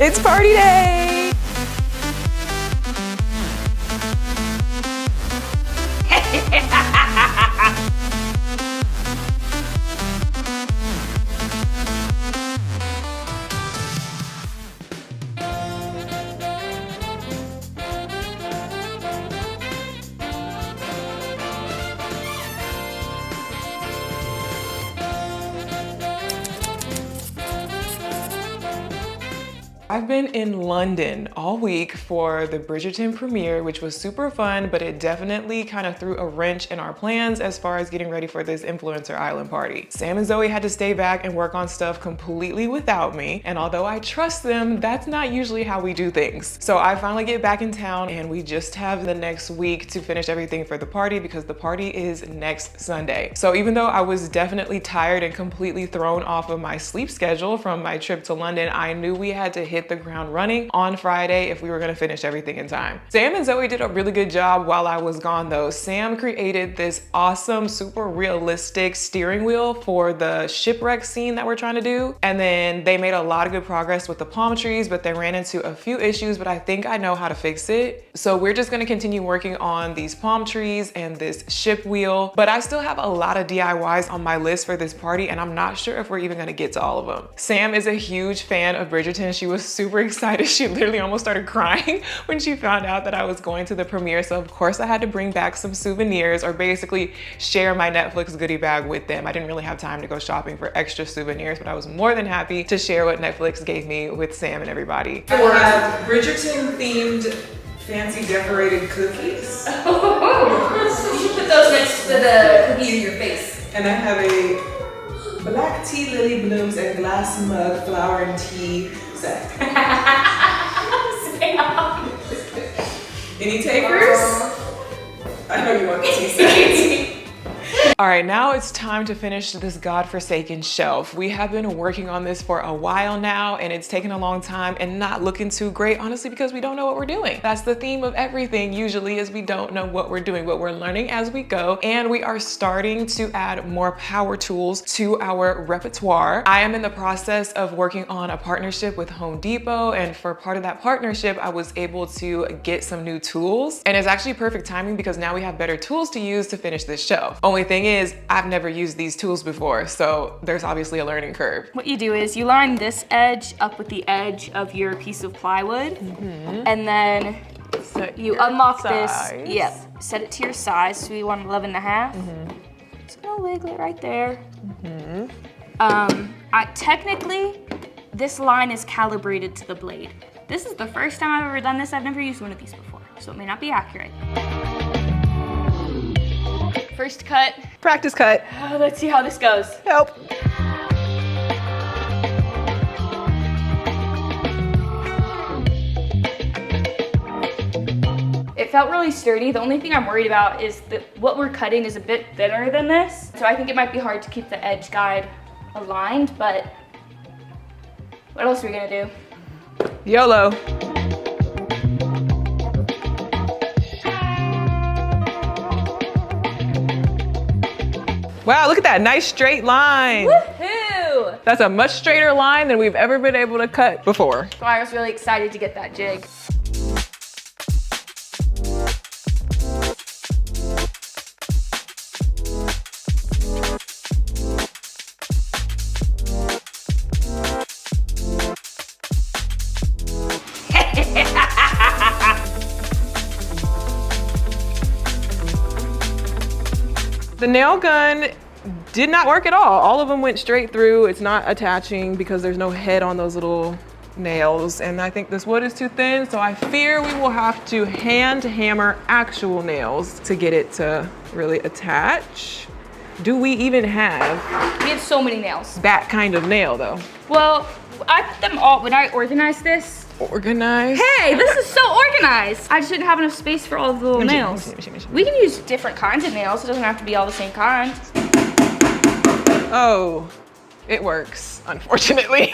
It's party day! I've been in London all week for the Bridgerton premiere, which was super fun, but it definitely kind of threw a wrench in our plans as far as getting ready for this influencer island party. Sam and Zoe had to stay back and work on stuff completely without me, and although I trust them, that's not usually how we do things. So I finally get back in town and we just have the next week to finish everything for the party because the party is next Sunday. So even though I was definitely tired and completely thrown off of my sleep schedule from my trip to London, I knew we had to hit the ground running on Friday if we were gonna finish everything in time. Sam and Zoe did a really good job while I was gone though. Sam created this awesome, super realistic steering wheel for the shipwreck scene that we're trying to do. And then they made a lot of good progress with the palm trees, but they ran into a few issues, but I think I know how to fix it. So we're just gonna continue working on these palm trees and this ship wheel, but I still have a lot of DIYs on my list for this party and I'm not sure if we're even gonna get to all of them. Sam is a huge fan of Bridgerton. She was super excited. She literally almost started crying when she found out that I was going to the premiere. So of course I had to bring back some souvenirs or basically share my Netflix goodie bag with them. I didn't really have time to go shopping for extra souvenirs, but I was more than happy to share what Netflix gave me with Sam and everybody. I have Bridgerton themed fancy decorated cookies. You should put those next to the cookie in your face. And I have a black tea lily blooms and glass mug flower and tea set. Any takers? I know you want the tea set. All right, now it's time to finish this Godforsaken shelf. We have been working on this for a while now and it's taken a long time and not looking too great, honestly, because we don't know what we're doing. That's the theme of everything usually is we don't know what we're doing, but we're learning as we go. And we are starting to add more power tools to our repertoire. I am in the process of working on a partnership with Home Depot. And for part of that partnership, I was able to get some new tools. And it's actually perfect timing because now we have better tools to use to finish this shelf. Only thing is, I've never used these tools before, so there's obviously a learning curve. What you do is you line this edge up with the edge of your piece of plywood, and then you unlock this. Yep, set it to your size. So you want 11.5. Just gonna wiggle it right there. Technically, this line is calibrated to the blade. This is the first time I've ever done this. I've never used one of these before, so it may not be accurate. First cut. Practice cut. Let's see how this goes. Help. It felt really sturdy. The only thing I'm worried about is that what we're cutting is a bit thinner than this. So I think it might be hard to keep the edge guide aligned, but what else are we gonna do? YOLO. Wow, look at that nice straight line. Woohoo! That's a much straighter line than we've ever been able to cut before. So I was really excited to get that jig. The nail gun did not work at all. All of them went straight through. It's not attaching because there's no head on those little nails. And I think this wood is too thin, so I fear we will have to hand hammer actual nails to get it to really attach. Do we even have? We have so many nails. That kind of nail though. Well, I put them all, when I organized this. Organized? Hey, this is so organized. I just didn't have enough space for all of the little nails. We can use different kinds of nails. It doesn't have to be all the same kind. Oh, it works, unfortunately.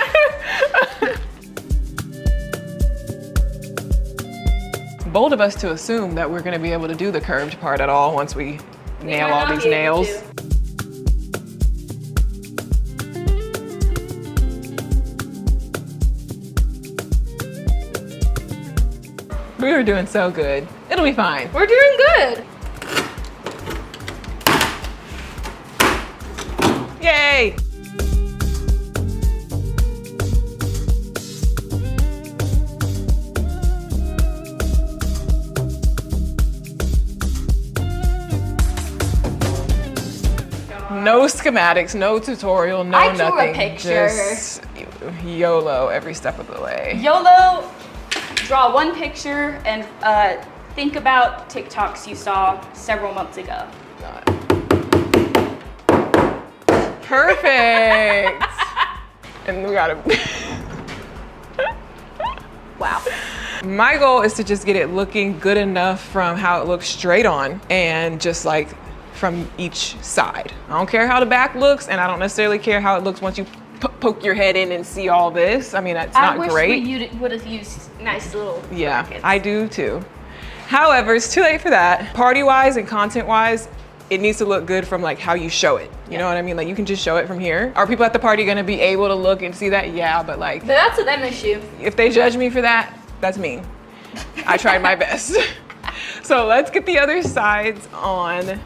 Bold of us to assume that we're gonna be able to do the curved part at all once we nail all these nails. We were doing so good. It'll be fine. We're doing good. Yay! No schematics, no tutorial, no I drew nothing. a picture. Just YOLO every step of the way. YOLO, draw one picture and think about TikToks you saw several months ago. Perfect. And we gotta. Wow. My goal is to just get it looking good enough from how it looks straight on and just like from each side. I don't care how the back looks, and I don't necessarily care how it looks once you poke your head in and see all this. I mean, that's not great. I wish you would have used nice little brackets. I do too. However, it's too late for that. Party-wise and content-wise, it needs to look good from like how you show it. You know what I mean? Like you can just show it from here. Are people at the party gonna be able to look and see that? Yeah, but like. But that's a them issue. If they judge me for that, that's me. I tried my best. So let's get the other sides on.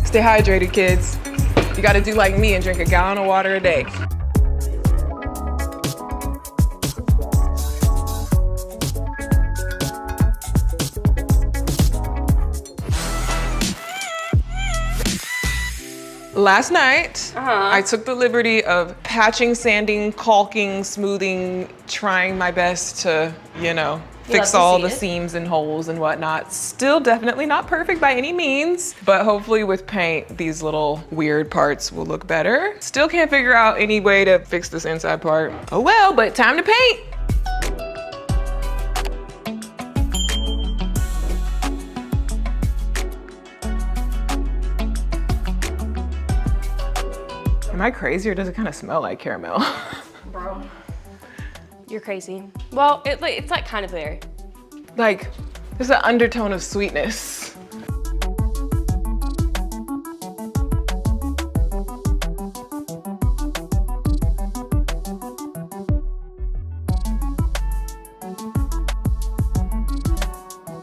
Stay hydrated, kids. You gotta do like me and drink a gallon of water a day. Last night, I took the liberty of patching, sanding, caulking, smoothing, trying my best to, you know, fix all the seams and holes and whatnot. Still definitely not perfect by any means, but hopefully with paint, these little weird parts will look better. Still can't figure out any way to fix this inside part. Oh well, but time to paint. Am I crazy or does it kind of smell like caramel? Bro, you're crazy. Well, it's like kind of there. Like, there's an undertone of sweetness.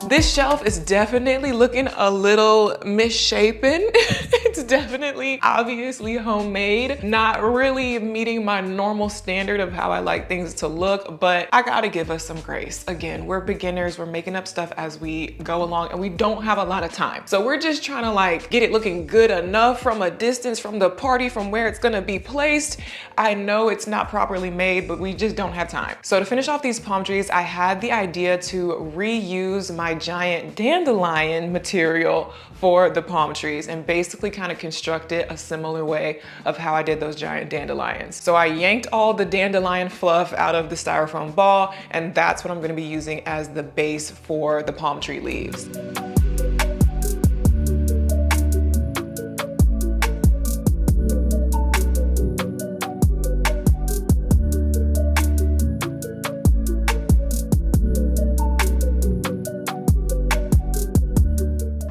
This shelf is definitely looking a little misshapen. It's definitely obviously homemade, not really meeting my normal standard of how I like things to look, but I gotta give us some grace. Again, we're beginners, we're making up stuff as we go along and we don't have a lot of time. So we're just trying to like get it looking good enough from a distance from the party, from where it's gonna be placed. I know it's not properly made, but we just don't have time. So to finish off these palm trees, I had the idea to reuse my giant dandelion material for the palm trees and basically kind of construct it a similar way of how I did those giant dandelions. So I yanked all the dandelion fluff out of the styrofoam ball, and that's what I'm gonna be using as the base for the palm tree leaves.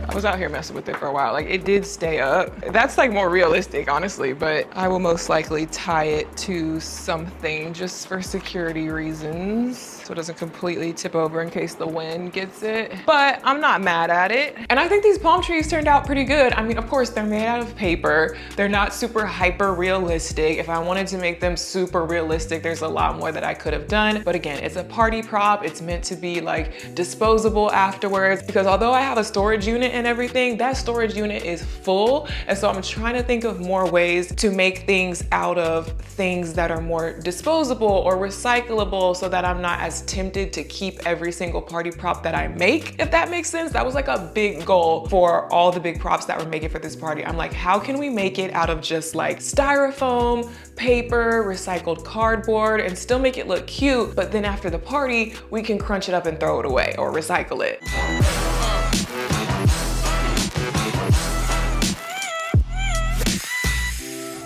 I was out here messing with it for a while. Like it did stay up. That's like more realistic, honestly, but I will most likely tie it to something just for security reasons, so it doesn't completely tip over in case the wind gets it. But I'm not mad at it. And I think these palm trees turned out pretty good. I mean, of course, they're made out of paper. They're not super hyper realistic. If I wanted to make them super realistic, there's a lot more that I could have done. But again, it's a party prop. It's meant to be like disposable afterwards, because although I have a storage unit and everything, that storage unit is full. And so I'm trying to think of more ways to make things out of things that are more disposable or recyclable, so that I'm not as tempted to keep every single party prop that I make, if that makes sense. That was like a big goal for all the big props that we're making for this party. I'm like, how can we make it out of just like styrofoam, paper, recycled cardboard, and still make it look cute, but then after the party, we can crunch it up and throw it away or recycle it.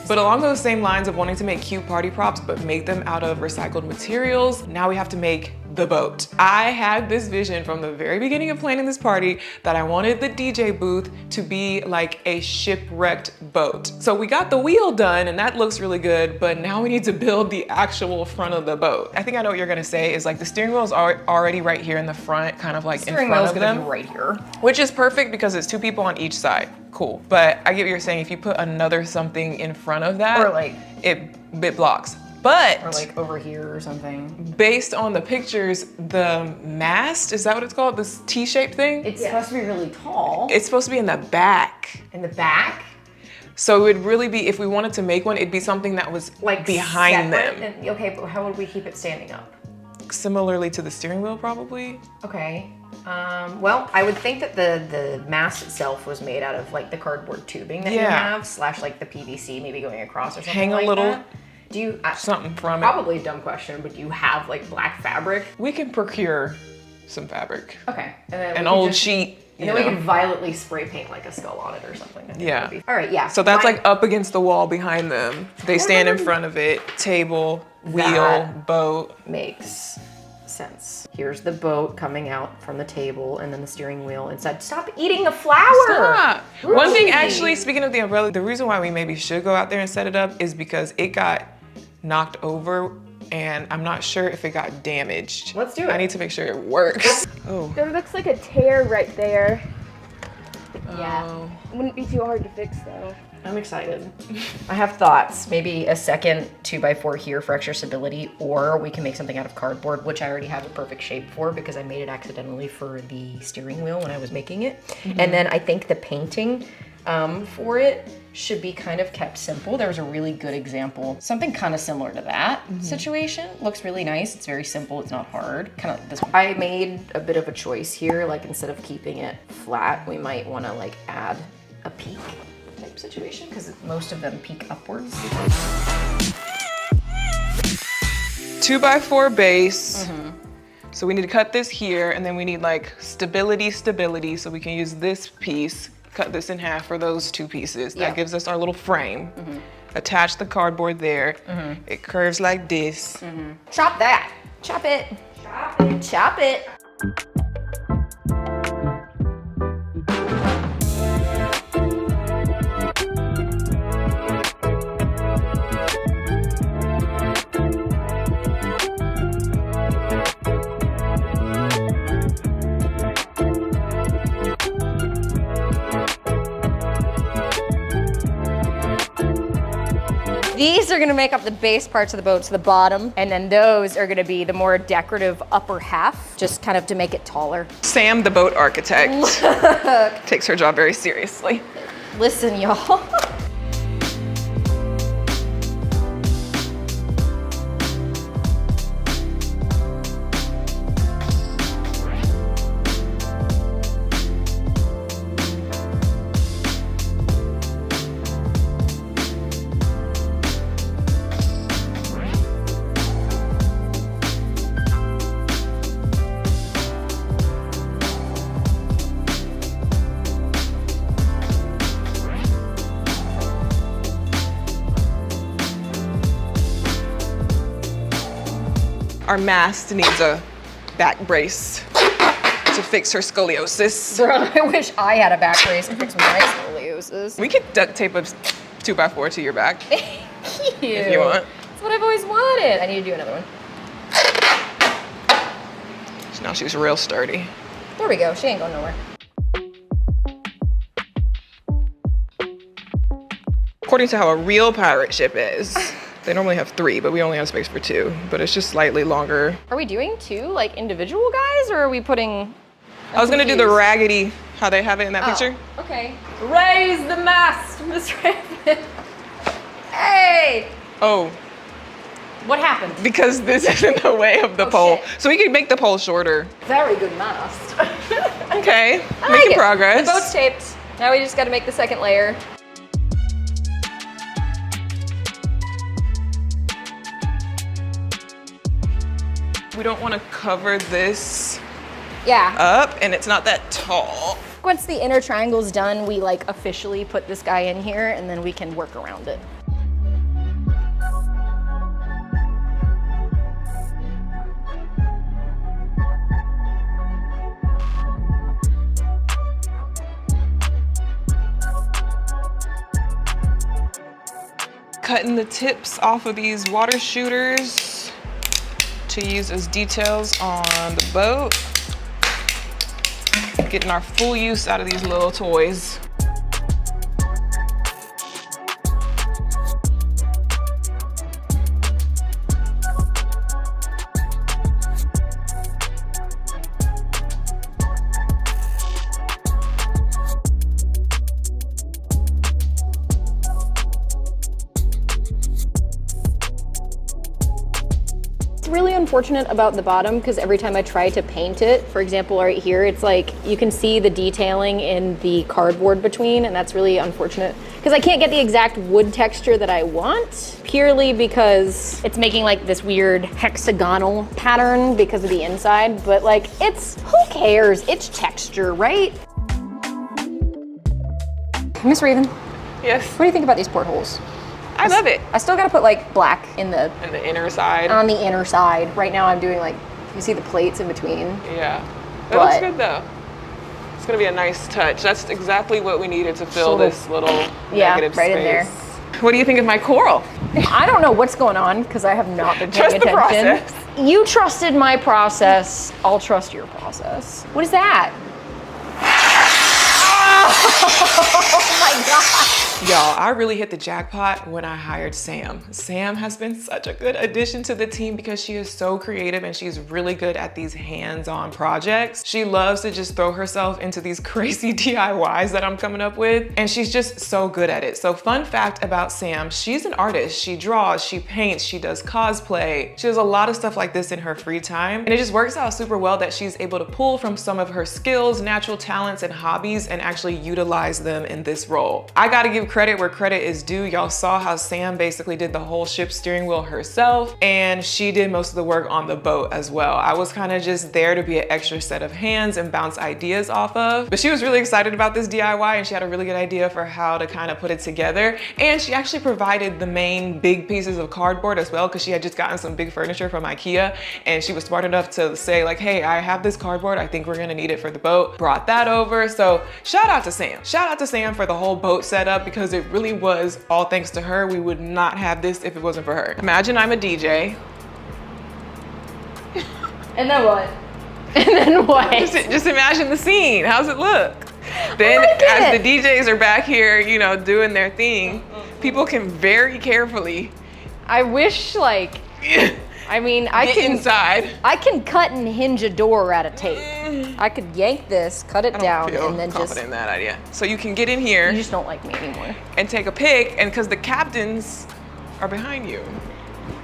But along those same lines of wanting to make cute party props, but make them out of recycled materials, now we have to make the boat. I had this vision from the very beginning of planning this party that I wanted the DJ booth to be like a shipwrecked boat. So we got the wheel done and that looks really good, but now we need to build the actual front of the boat. I think I know what you're gonna say is like the steering wheel is already right here in the front, kind of like in front of them. Right here. Which is perfect because it's 2 people on each side. Cool. But I get what you're saying. If you put another something in front of that, or like it blocks. But or like over here or something. Based on the pictures, the mast, is that what it's called? This T-shaped thing? It's supposed to be really tall. It's supposed to be in the back. In the back? So it would really be, if we wanted to make one, it'd be something that was like behind them. And, okay, but how would we keep it standing up? Similarly to the steering wheel, probably. Okay. Well, I would think that the mast itself was made out of like the cardboard tubing that you have, slash like the PVC maybe going across or something Hang like a little. that. Do you something from probably a dumb question, but do you have like black fabric? We can procure some fabric. Okay. And then an old sheet. And then we can violently spray paint like a skull on it or something. Yeah. All right, yeah. So that's like up against the wall behind them. They stand in front of it. Table, wheel, boat. Makes sense. Here's the boat coming out from the table and then the steering wheel inside. Stop eating the flour! Stop! Really? One thing actually, speaking of the umbrella, the reason why we maybe should go out there and set it up is because it got knocked over and I'm not sure if it got damaged. Let's do it. I need to make sure it works. Oh. There looks like a tear right there. Yeah. It wouldn't be too hard to fix though. I'm excited. I have thoughts. Maybe a second 2x4 here for extra stability, or we can make something out of cardboard, which I already have a perfect shape for because I made it accidentally for the steering wheel when I was making it. And then I think the painting for it should be kind of kept simple. There was a really good example, something kind of similar to that situation. Looks really nice. It's very simple. It's not hard. Kind of like this one. I made a bit of a choice here. Like instead of keeping it flat, we might want to like add a peak type situation because most of them peak upwards. 2x4 base. So we need to cut this here and then we need like stability, so we can use this piece, cut this in half for those 2 pieces. That gives us our little frame. Attach the cardboard there. It curves like this. Chop that. Chop it. Chop it. Chop it. These are gonna make up the base parts of the boat to the bottom, and then those are gonna be the more decorative upper half, just kind of to make it taller. Sam, the boat architect, takes her job very seriously. Listen, y'all. Our mast needs a back brace to fix her scoliosis. Bro, I wish I had a back brace to fix my scoliosis. We could duct tape a 2x4 to your back. Thank you. If you want. That's what I've always wanted. I need to do another one. So now she's real sturdy. There we go, she ain't going nowhere. According to how a real pirate ship is, they normally have 3, but we only have space for 2. But it's just slightly longer. Are we doing 2 like individual guys, or are we putting? I was gonna do the raggedy, how they have it in that picture. Okay. Raise the mast, Miss Raven. Hey! Oh, What happened? because this is in the way of the pole. shit. So we could make the pole shorter. Very good mast. Okay, I like making it. progress. The boat's taped. Now we just gotta make the second layer. We don't want to cover this Yeah. up, and it's not that tall. Once the inner triangle's done, we like officially put this guy in here and then we can work around it. cutting the tips off of these water shooters to use as details on the boat. Getting our full use out of these little toys. Really unfortunate about the bottom because every time I try to paint it, for example right here, it's like you can see the detailing in the cardboard between, and that's really unfortunate because I can't get the exact wood texture that I want purely because it's making like this weird hexagonal pattern because of the inside, but like who cares? It's texture, right? Miss Raven, Yes. what do you think about these portholes? I love it. I still gotta put like black in the inner side. on the inner side. Right now I'm doing like, you see the plates in between. Yeah. That looks good though. It's gonna be a nice touch. That's exactly what we needed to fill this little negative right space. in there. What do you think of my coral? I don't know what's going on because I have not been paying Trust the attention. process. You trusted my process. I'll trust your process. What is that? Oh my God. Y'all, I really hit the jackpot when I hired Sam. Sam has been such a good addition to the team because she is so creative and she's really good at these hands-on projects. She loves to just throw herself into these crazy DIYs that I'm coming up with, and she's just so good at it. So fun fact about Sam, she's an artist. She draws, she paints, she does cosplay. She does a lot of stuff like this in her free time, and it just works out super well that she's able to pull from some of her skills, natural talents, and hobbies and actually utilize them in this role. I gotta give credit where credit is due. Y'all saw how Sam basically did the whole ship steering wheel herself, and she did most of the work on the boat as well. I was kind of just there to be an extra set of hands and bounce ideas off of, but she was really excited about this DIY and she had a really good idea for how to kind of put it together. And she actually provided the main big pieces of cardboard as well because she had just gotten some big furniture from IKEA, and she was smart enough to say like, hey, I have this cardboard, I think we're gonna need it for the boat. Brought that over. So shout out to Sam. Shout out to Sam for the whole boat setup because it really was all thanks to her. We would not have this if it wasn't for her. Imagine I'm a DJ. And then what? And then what? Just imagine the scene. How's it look? Then as the DJs are back here, you know, doing their thing, people can very carefully. I wish like, I mean, I get can inside. I can cut and hinge a door out of tape. I could yank this, cut it down, and then confident just. in that idea. So you can get in here. You just don't like me anymore. And take a pic, and because the captains are behind you.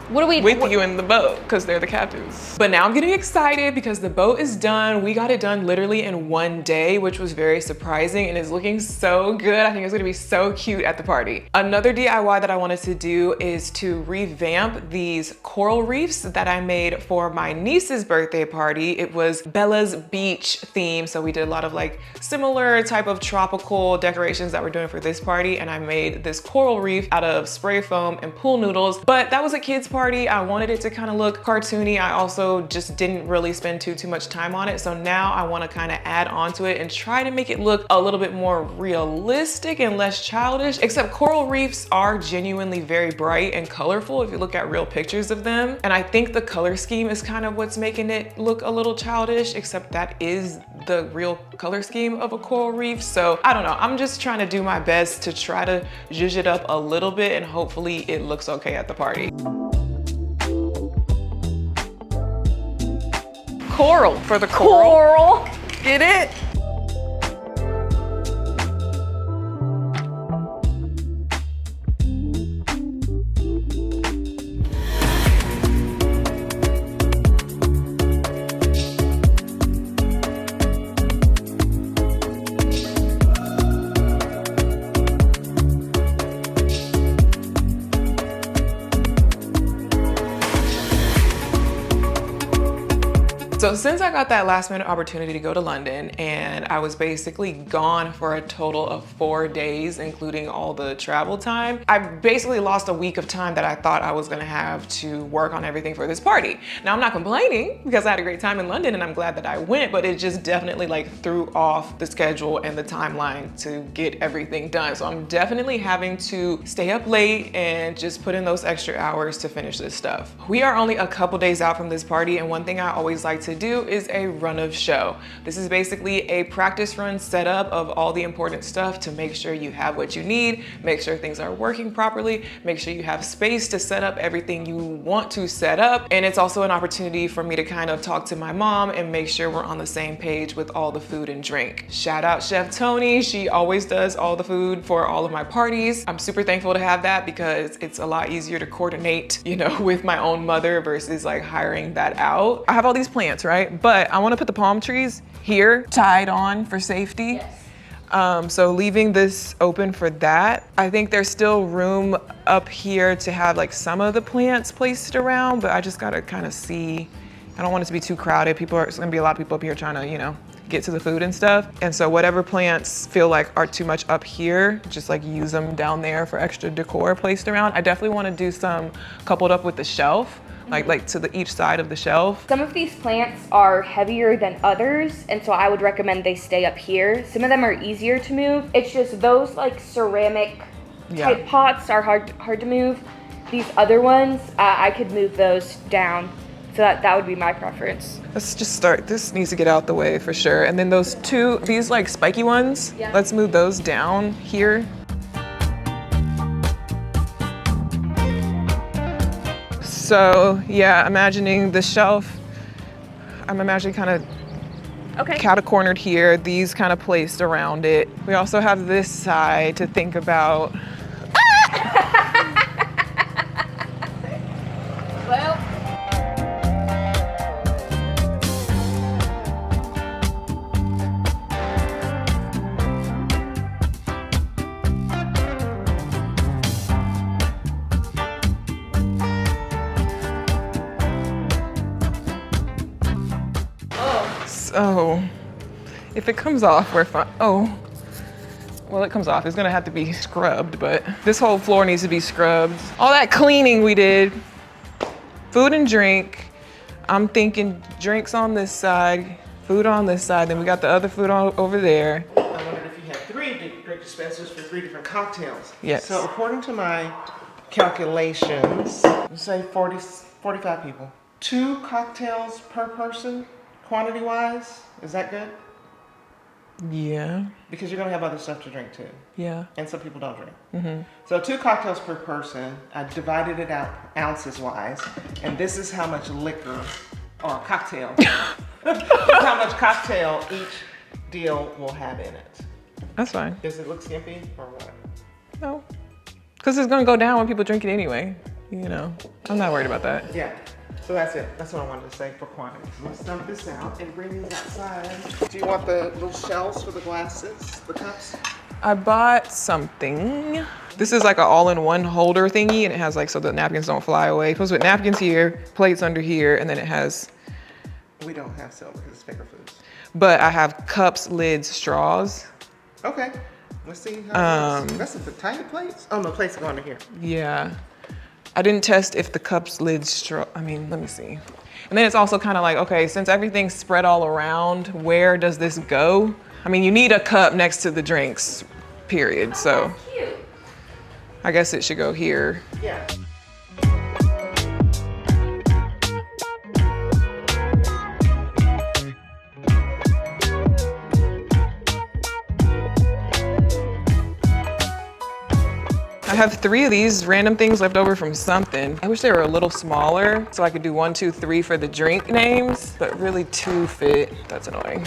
What do we with you in the boat because they're the captains. But now I'm getting excited because the boat is done. We got it done literally in one day, which was very surprising and is looking so good. I think it's gonna be so cute at the party. Another DIY that I wanted to do is to revamp these coral reefs that I made for my niece's birthday party. It was Bella's beach theme. So we did a lot of like similar type of tropical decorations that we're doing for this party. And I made this coral reef out of spray foam and pool noodles, but that was a kid's party. I wanted it to kind of look cartoony. I also just didn't really spend too much time on it. So now I want to kind of add on to it and try to make it look a little bit more realistic and less childish, except coral reefs are genuinely very bright and colorful if you look at real pictures of them. And I think the color scheme is kind of what's making it look a little childish, except that is the real color scheme of a coral reef. So I don't know, I'm just trying to do my best to try to zhuzh it up a little bit and hopefully it looks okay at the party. Coral for the coral. Get it? So So since I got that last minute opportunity to go to London and I was basically gone for a total of 4 days, including all the travel time, I basically lost a week of time that I thought I was gonna have to work on everything for this party. Now I'm not complaining because I had a great time in London and I'm glad that I went, but it just definitely like threw off the schedule and the timeline to get everything done. So I'm definitely having to stay up late and just put in those extra hours to finish this stuff. We are only a couple days out from this party, and one thing I always like to do is a run of show. This is basically a practice run setup of all the important stuff to make sure you have what you need, make sure things are working properly, make sure you have space to set up everything you want to set up. And it's also an opportunity for me to kind of talk to my mom and make sure we're on the same page with all the food and drink. Shout out Chef Tony. She always does all the food for all of my parties. I'm super thankful to have that because it's a lot easier to coordinate, you know, with my own mother versus like hiring that out. I have all these plants, right? But I want to put the palm trees here tied on for safety. Yes. So leaving this open for that. I think there's still room up here to have like some of the plants placed around, but I just gotta kind of see. I don't want it to be too crowded. There's gonna be a lot of people up here trying to, you know, get to the food and stuff. And so whatever plants feel like are too much up here, just like use them down there for extra decor placed around. I definitely want to do some coupled up with the shelf. Like to each side of the shelf. Some of these plants are heavier than others, and so I would recommend they stay up here. Some of them are easier to move. It's just those like ceramic type pots are hard to move. These other ones, I could move those down. So that would be my preference. Let's just start. This needs to get out the way for sure. And then those these like spiky ones, let's move those down here. So yeah, imagining the shelf, I'm imagining kind of cat-cornered here, these kind of placed around it. We also have this side to think about. Well. So if it comes off, we're fine. Oh, well, it comes off. It's gonna have to be scrubbed, but this whole floor needs to be scrubbed. All that cleaning we did, food and drink. I'm thinking drinks on this side, food on this side, then we got the other food over there. I wondered if you had 3 drink dispensers for 3 different cocktails. Yes. So according to my calculations, let's say 45 people. 2 cocktails per person, quantity-wise, is that good? Yeah. Because you're gonna have other stuff to drink too. Yeah. And some people don't drink. Mm-hmm. So 2 cocktails per person. I divided it out ounces-wise, and this is how much liquor or cocktail. How much cocktail each deal will have in it. That's fine. Does it look skimpy or what? No, because it's gonna go down when people drink it anyway. You know, I'm not worried about that. Yeah. So that's it. That's what I wanted to say for quantity. So let's dump this out and bring these outside. Do you want the little shells for the glasses, the cups? I bought something. This is like an all-in-one holder thingy, and it has like, so the napkins don't fly away. It comes with napkins here, plates under here, and then it has. We don't have silver because it's finger foods. But I have cups, lids, straws. Okay. Let's see how that's the tiny plates? Oh no, plates go under here. Yeah. I didn't test if the cups, lids, straw, I mean, let me see. And then it's also kind of like, okay, since everything's spread all around, where does this go? I mean, you need a cup next to the drinks, period. So I guess it should go here. Yeah. I have 3 of these random things left over from something. I wish they were a little smaller so I could do 1, 2, 3 for the drink names, but really 2 fit. That's annoying.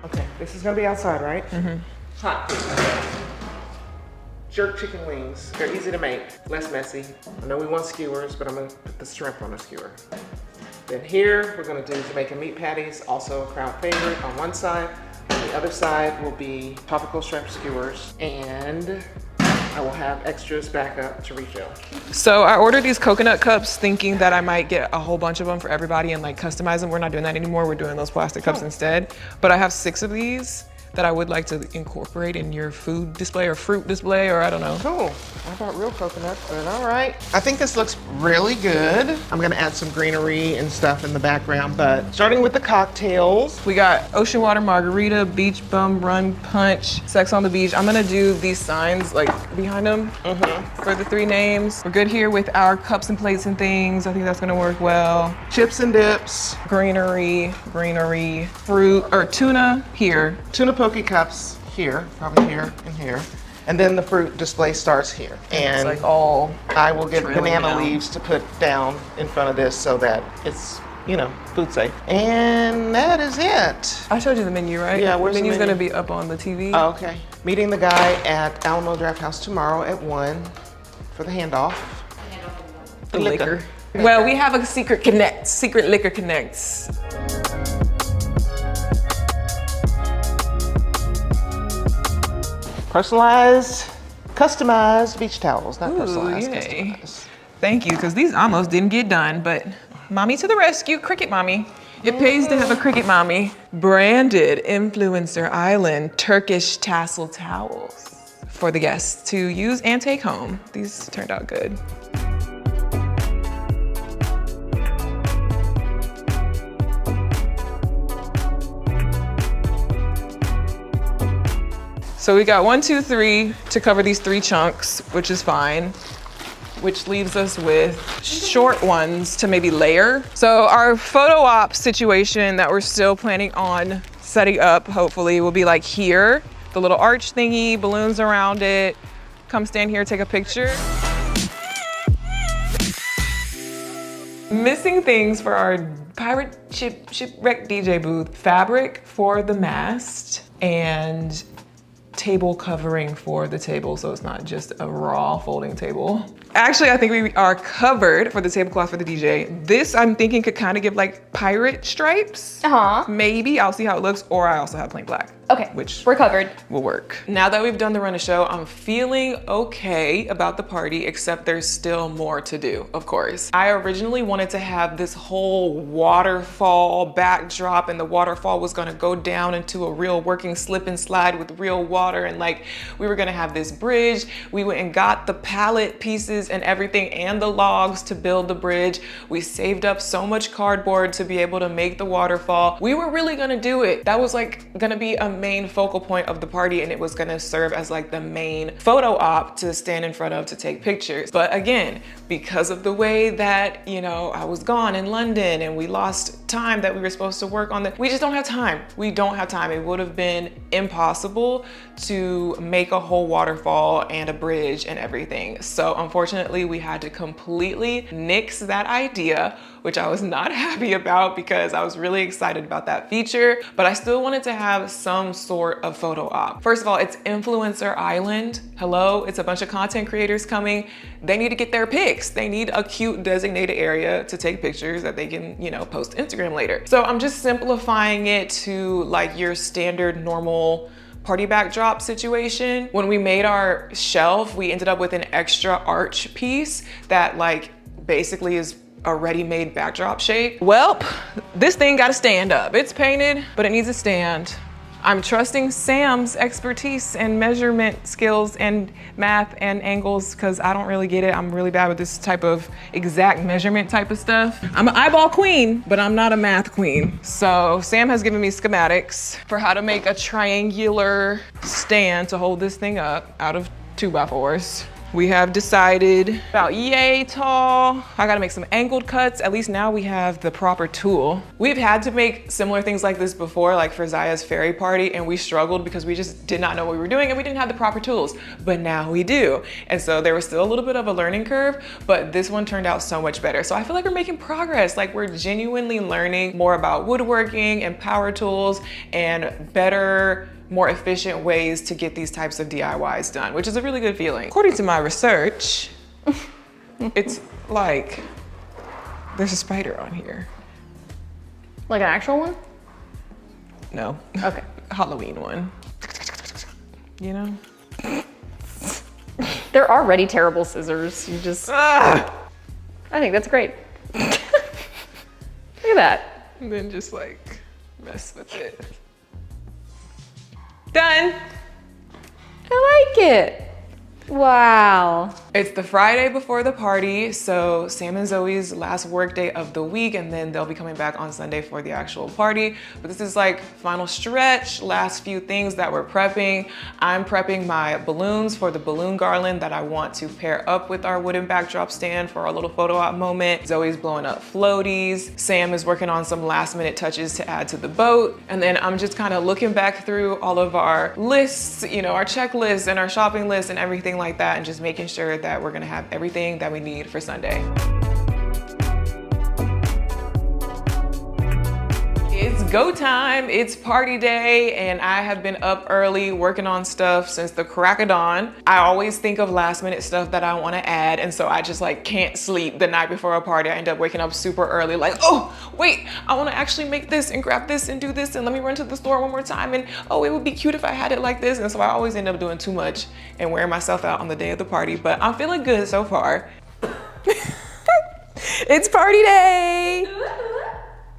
Okay, this is gonna be outside, right? Mm-hmm. Hot. jerk chicken wings. They're easy to make, less messy. I know we want skewers, but I'm gonna put the shrimp on a skewer. Then here, we're gonna do Jamaican meat patties, also a crowd favorite on one side. On the other side will be tropical shrimp skewers, and I will have extras back up to refill. So I ordered these coconut cups thinking that I might get a whole bunch of them for everybody and like customize them. We're not doing that anymore. We're doing those plastic cups instead. But I have 6 of these that I would like to incorporate in your food display or fruit display, or I don't know. Cool. I bought real coconuts, but all right. I think this looks really good. I'm gonna add some greenery and stuff in the background, but starting with the cocktails. We got ocean water margarita, beach bum run punch, sex on the beach. I'm gonna do these signs like behind them for the 3 names. We're good here with our cups and plates and things. I think that's gonna work well. Chips and dips. Greenery, fruit, or tuna here. Tuna poke cups here, probably here and here. And then the fruit display starts here. And it's like all I will get trailing banana down. leaves to put down in front of this so that it's, you know, food safe. And that is it. I showed you the menu, right? Yeah, where's the the menu's menu? gonna be up on the TV. Oh, okay. Meeting the guy at Alamo Draft House tomorrow at 1 for the handoff. The liquor. Well, we have a secret liquor connects. Personalized, customized beach towels, not personalized, yay. customized. Thank you, because these almost didn't get done, but mommy to the rescue, cricket mommy. It pays to have a cricket mommy. Branded Influencer Island Turkish tassel towels for the guests to use and take home. These turned out good. So we got 1, 2, 3 to cover these 3 chunks, which is fine, which leaves us with short ones to maybe layer. So our photo op situation that we're still planning on setting up, hopefully, will be like here, the little arch thingy, balloons around it. Come stand here, take a picture. Missing things for our pirate shipwreck DJ booth: fabric for the mast and table covering for the table, so it's not just a raw folding table. Actually, I think we are covered for the tablecloth for the DJ. This, I'm thinking, could kind of give like pirate stripes. Maybe, I'll see how it looks, or I also have plain black. Okay, which we're covered. Will work. Now that we've done the run of show, I'm feeling okay about the party, except there's still more to do, of course. I originally wanted to have this whole waterfall backdrop, and the waterfall was gonna go down into a real working slip and slide with real water, and like we were gonna have this bridge. We went and got the pallet pieces and everything and the logs to build the bridge. We saved up so much cardboard to be able to make the waterfall. We were really gonna do it. That was like gonna be a main focal point of the party, and it was gonna serve as like the main photo op to stand in front of to take pictures. But again, because of the way that, you know, I was gone in London and we lost time that we were supposed to work on, we just don't have time. We don't have time. It would have been impossible to make a whole waterfall and a bridge and everything. So unfortunately, we had to completely nix that idea, which I was not happy about because I was really excited about that feature, but I still wanted to have some sort of photo op. First of all, it's Influencer Island. Hello, it's a bunch of content creators coming. They need to get their pics. They need a cute designated area to take pictures that they can, you know, post to Instagram later. So I'm just simplifying it to like your standard normal party backdrop situation. When we made our shelf, we ended up with an extra arch piece that like basically is a ready-made backdrop shape. Well, this thing gotta stand up. It's painted, but it needs a stand. I'm trusting Sam's expertise and measurement skills and math and angles, because I don't really get it. I'm really bad with this type of exact measurement type of stuff. I'm an eyeball queen, but I'm not a math queen. So Sam has given me schematics for how to make a triangular stand to hold this thing up out of 2x4s. We have decided about yay tall. I gotta make some angled cuts. At least now we have the proper tool. We've had to make similar things like this before, like for Ziya's fairy party, and we struggled because we just did not know what we were doing and we didn't have the proper tools, but now we do. And so there was still a little bit of a learning curve, but this one turned out so much better. So I feel like we're making progress. Like we're genuinely learning more about woodworking and power tools and better more efficient ways to get these types of DIYs done, which is a really good feeling. According to my research, it's like, there's a spider on here. Like an actual one? No. Okay. Halloween one. You know? They're already terrible scissors. You just, I think that's great. Look at that. And then just like mess with it. Done. I like it. Wow. It's the Friday before the party, so Sam and Zoe's last work day of the week, and then they'll be coming back on Sunday for the actual party. But this is like final stretch, last few things that we're prepping. I'm prepping my balloons for the balloon garland that I want to pair up with our wooden backdrop stand for our little photo op moment. Zoe's blowing up floaties. Sam is working on some last minute touches to add to the boat. And then I'm just kind of looking back through all of our lists, you know, our checklists and our shopping lists and everything like that, and just making sure that we're gonna have everything that we need for Sunday. It's go time, it's party day, and I have been up early working on stuff since the crack of dawn. I always think of last minute stuff that I wanna add, and so I just like can't sleep the night before a party. I end up waking up super early like, oh, wait, I wanna actually make this and grab this and do this and let me run to the store one more time, and oh, it would be cute if I had it like this. And so I always end up doing too much and wearing myself out on the day of the party, but I'm feeling good so far. It's party day.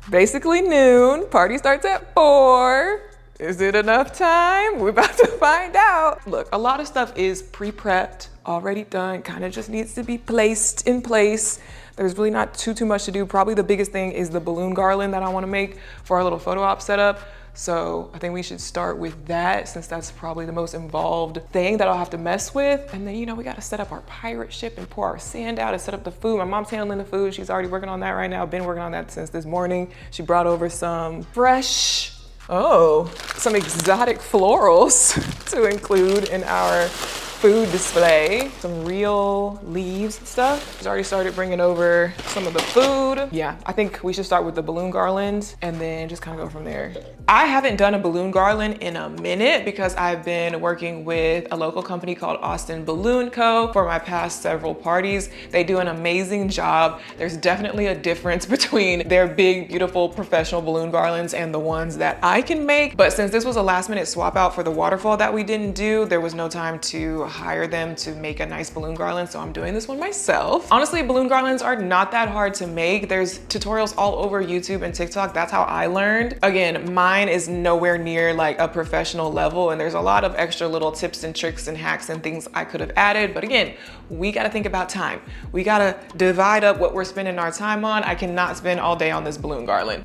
Basically noon, party starts at 4. Is it enough time? We're about to find out. Look, a lot of stuff is pre-prepped, already done, kind of just needs to be placed in place. There's really not too much to do. Probably the biggest thing is the balloon garland that I want to make for our little photo op setup. So I think we should start with that, since that's probably the most involved thing that I'll have to mess with. And then, you know, we got to set up our pirate ship and pour our sand out and set up the food. My mom's handling the food. She's already working on that right now. Been working on that since this morning. She brought over some fresh, some exotic florals to include in our food display. Some real leaves and stuff. She's already started bringing over some of the food. Yeah, I think we should start with the balloon garland and then just kind of go from there. I haven't done a balloon garland in a minute because I've been working with a local company called Austin Balloon Co. for my past several parties. They do an amazing job. There's definitely a difference between their big, beautiful professional balloon garlands and the ones that I can make. But since this was a last minute swap out for the waterfall that we didn't do, there was no time to hire them to make a nice balloon garland, so I'm doing this one myself. Honestly, balloon garlands are not that hard to make. There's tutorials all over YouTube and TikTok. That's how I learned. Again, mine is nowhere near like a professional level, and there's a lot of extra little tips and tricks and hacks and things I could have added. But again, we gotta think about time. We gotta divide up what we're spending our time on. I cannot spend all day on this balloon garland.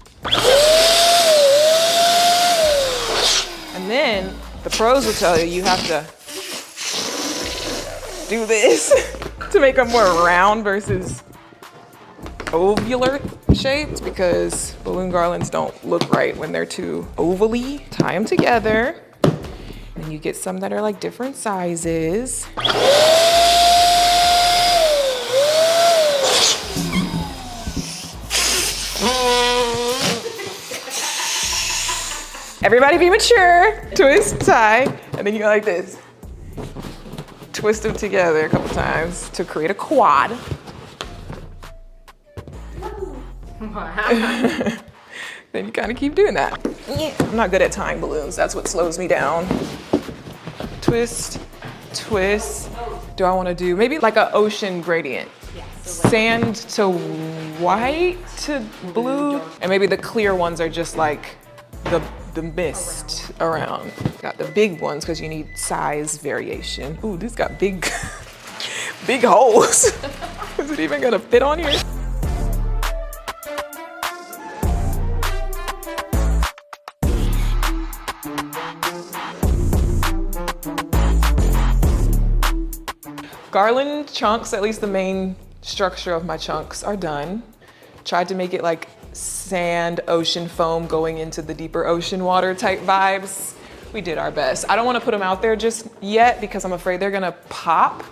And then the pros will tell you have to do this to make them more round versus ovular shaped, because balloon garlands don't look right when they're too ovally. Tie them together, and you get some that are like different sizes. Everybody be mature. Twist, tie, and then you go like this. Twist them together a couple times to create a quad. Then you kind of keep doing that. I'm not good at tying balloons. That's what slows me down. Twist, twist. Do I want to do maybe like an ocean gradient? Sand to white to blue. And maybe the clear ones are just like the mist around. Got the big ones because you need size variation. Ooh, this got big, big holes. Is it even gonna fit on here? Garland chunks, at least the main structure of my chunks, are done. Tried to make it like sand, ocean foam going into the deeper ocean water type vibes. We did our best. I don't want to put them out there just yet because I'm afraid they're gonna pop.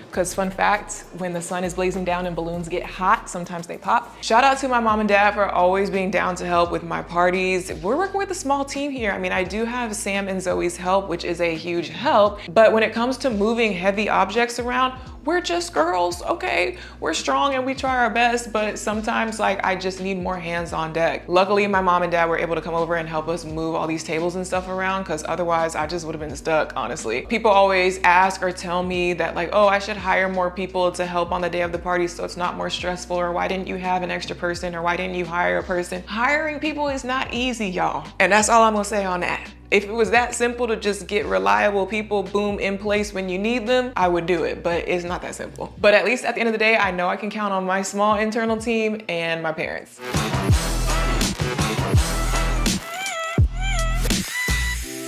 because fun fact, when the sun is blazing down and balloons get hot, sometimes they pop. Shout out to my mom and dad for always being down to help with my parties. We're working with a small team here. I mean, I do have Sam and Zoe's help, which is a huge help, but when it comes to moving heavy objects around, we're just girls, okay? We're strong and we try our best, but sometimes like I just need more hands on deck. Luckily, my mom and dad were able to come over and help us move all these tables and stuff around, because otherwise I just would have been stuck, honestly. People always ask or tell me that like, oh, I should hire more people to help on the day of the party so it's not more stressful, or why didn't you have an extra person, or why didn't you hire a person? Hiring people is not easy, y'all. And that's all I'm gonna say on that. If it was that simple to just get reliable people, boom, in place when you need them, I would do it, but it's not that simple. But at least at the end of the day, I know I can count on my small internal team and my parents.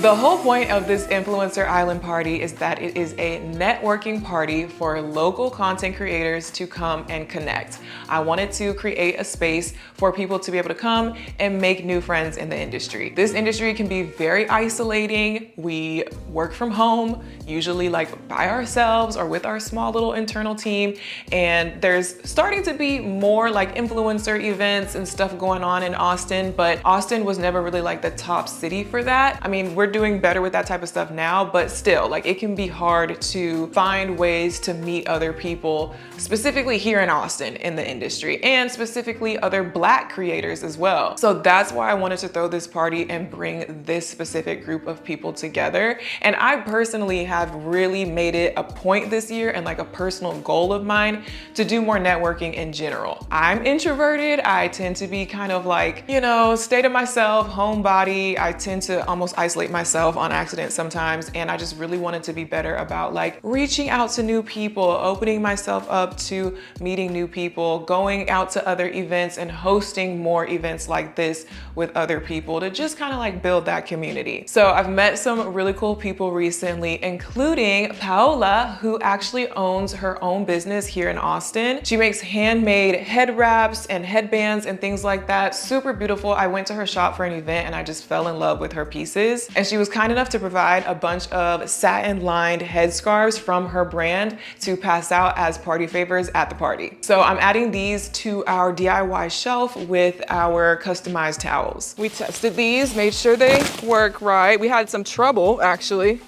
The whole point of this Influencer Island party is that it is a networking party for local content creators to come and connect. I wanted to create a space for people to be able to come and make new friends in the industry. This industry can be very isolating. We work from home, usually like by ourselves or with our small little internal team. And there's starting to be more like influencer events and stuff going on in Austin, but Austin was never really like the top city for that. I mean, we're doing better with that type of stuff now, but still, like it can be hard to find ways to meet other people, specifically here in Austin in the industry, and specifically other Black creators as well. So that's why I wanted to throw this party and bring this specific group of people together. And I personally have really made it a point this year and like a personal goal of mine to do more networking in general. I'm introverted. I tend to be kind of like, you know, stay to myself, homebody. I tend to almost isolate myself on accident sometimes, and I just really wanted to be better about like reaching out to new people, opening myself up to meeting new people, going out to other events and hosting more events like this with other people to just kind of like build that community. So I've met some really cool people recently, including Paola, who actually owns her own business here in Austin. She makes handmade head wraps and headbands and things like that. Super beautiful. I went to her shop for an event and I just fell in love with her pieces. And she was kind enough to provide a bunch of satin lined headscarves from her brand to pass out as party favors at the party. So I'm adding these to our DIY shelf with our customized towels. We tested these, made sure they work right. We had some trouble actually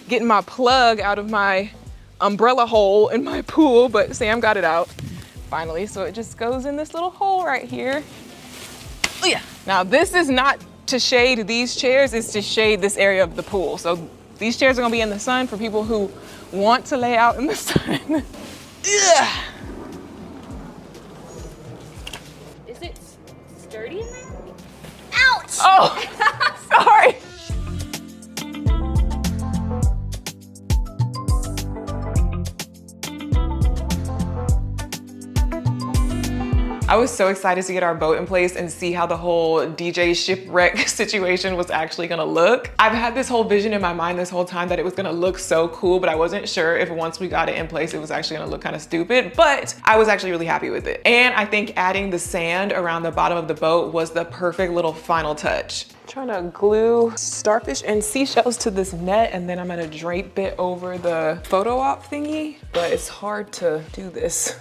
getting my plug out of my umbrella hole in my pool, but Sam got it out finally. So it just goes in this little hole right here. Oh yeah. Now this is not to shade these chairs, is to shade this area of the pool. So these chairs are gonna be in the sun for people who want to lay out in the sun. Ugh. Is it sturdy in there? Ouch! Oh, sorry. I was so excited to get our boat in place and see how the whole DJ shipwreck situation was actually gonna look. I've had this whole vision in my mind this whole time that it was gonna look so cool, but I wasn't sure if once we got it in place, it was actually gonna look kind of stupid, but I was actually really happy with it. And I think adding the sand around the bottom of the boat was the perfect little final touch. I'm trying to glue starfish and seashells to this net, and then I'm gonna drape it over the photo op thingy, but it's hard to do this.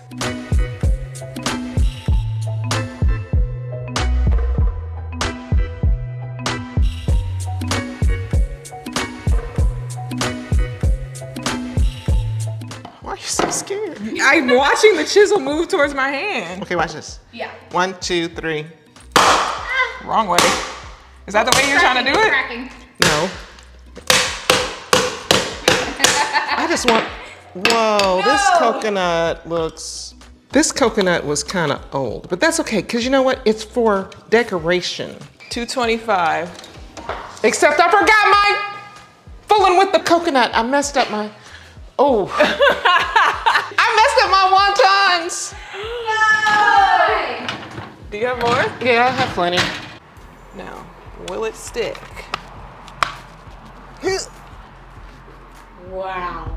Why are you so scared? I'm watching the chisel move towards my hand. Okay, watch this. Yeah. 1, 2, 3. Wrong way. Is that the way you're trying to do it? Cracking. No. I just want, whoa, this coconut looks, this coconut was kind of old, but that's okay, because you know what? It's for decoration. $2.25. Except I forgot my fooling with the Coconut, I messed up my, oh. I messed up my wontons. Do you have more? Yeah, I have plenty. No. Will it stick? Wow.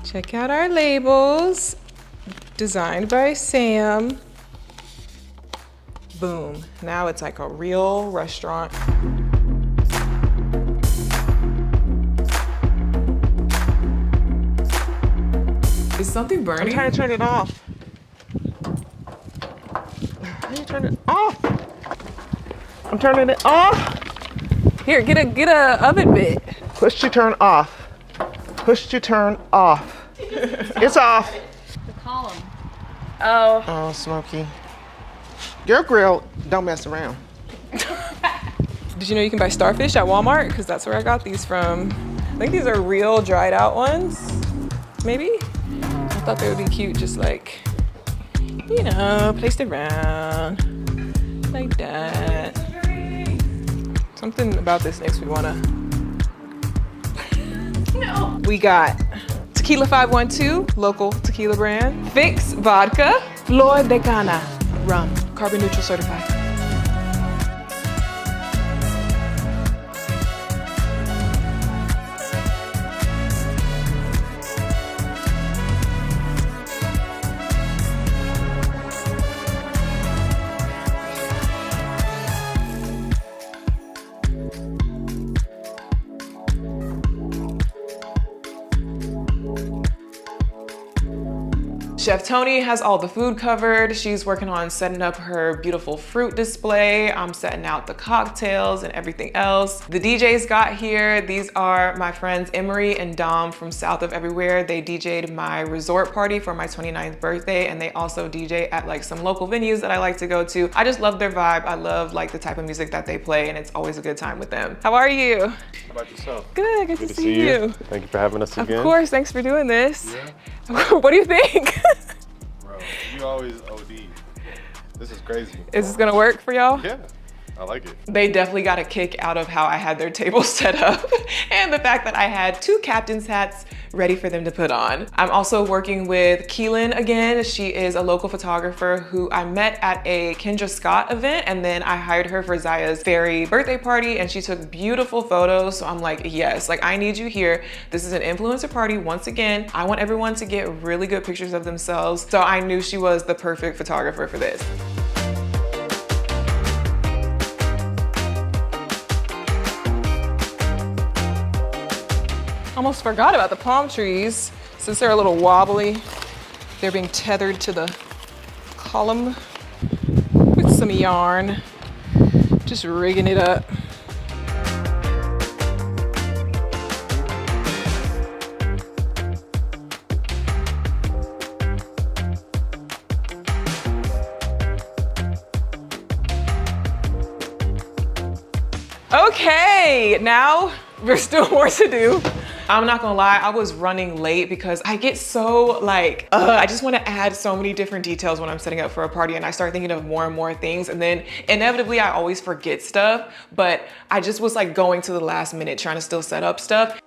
Check out our labels. Designed by Sam. Boom. Now it's like a real restaurant. Is something burning? I'm trying to turn it off. How do you turn it off? I'm turning it off. Here, get a oven mitt. Push to turn off. Push to turn off. It's off. The column. Oh. Oh, Smokey. Your grill, don't mess around. Did you know you can buy starfish at Walmart? Because that's where I got these from. I think these are real dried out ones, maybe? I thought they would be cute, just like, you know, placed around like that. Something about this makes me wanna. No. We got Tequila 512, local tequila brand. Fix Vodka, Flor de Cana rum, carbon neutral certified. Chef Tony has all the food covered. She's working on setting up her beautiful fruit display. I'm setting out the cocktails and everything else. The DJs got here. These are my friends Emery and Dom from South of Everywhere. They DJ'd my resort party for my 29th birthday, and they also DJ at like some local venues that I like to go to. I just love their vibe. I love like the type of music that they play, and it's always a good time with them. How are you? How about yourself? Good, good to see you. Thank you for having us again. Of course, thanks for doing this. Yeah. What do you think? Bro, you always OD. This is crazy. Is this gonna work for y'all? Yeah, I like it. They definitely got a kick out of how I had their table set up and the fact that I had 2 captain's hats ready for them to put on. I'm also working with Keelan again. She is a local photographer who I met at a Kendra Scott event, and then I hired her for Ziya's fairy birthday party, and she took beautiful photos. So I'm like, yes, like I need you here. This is an influencer party. Once again, I want everyone to get really good pictures of themselves. So I knew she was the perfect photographer for this. Almost forgot about the palm trees. Since they're a little wobbly, they're being tethered to the column with some yarn. Just rigging it up. Okay, now there's still more to do. I'm not gonna lie, I was running late because I get so like, I just wanna add so many different details when I'm setting up for a party, and I start thinking of more and more things, and then inevitably I always forget stuff, but I just was like going to the last minute trying to still set up stuff.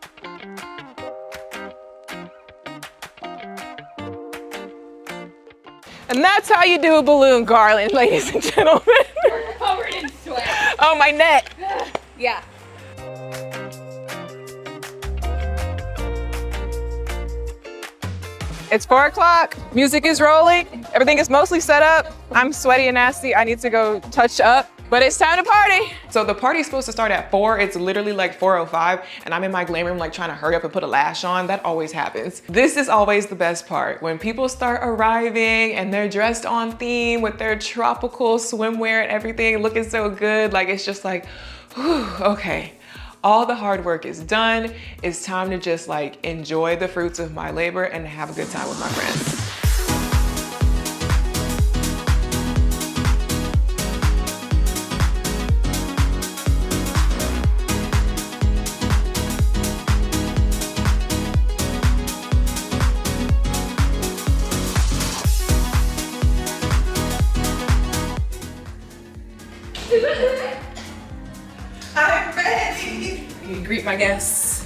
And that's how you do a balloon garland, ladies and gentlemen. We're covered in sweat. Oh, my neck. Yeah. It's 4 o'clock, music is rolling, everything is mostly set up. I'm sweaty and nasty, I need to go touch up, but it's time to party. So the party's supposed to start at 4, it's literally like 4:05, and I'm in my glam room like trying to hurry up and put a lash on. That always happens. This is always the best part, when people start arriving and they're dressed on theme with their tropical swimwear and everything, looking so good, like it's just like, whew, okay. All the hard work is done. It's time to just like enjoy the fruits of my labor and have a good time with my friends. I'm ready. You can greet my guests.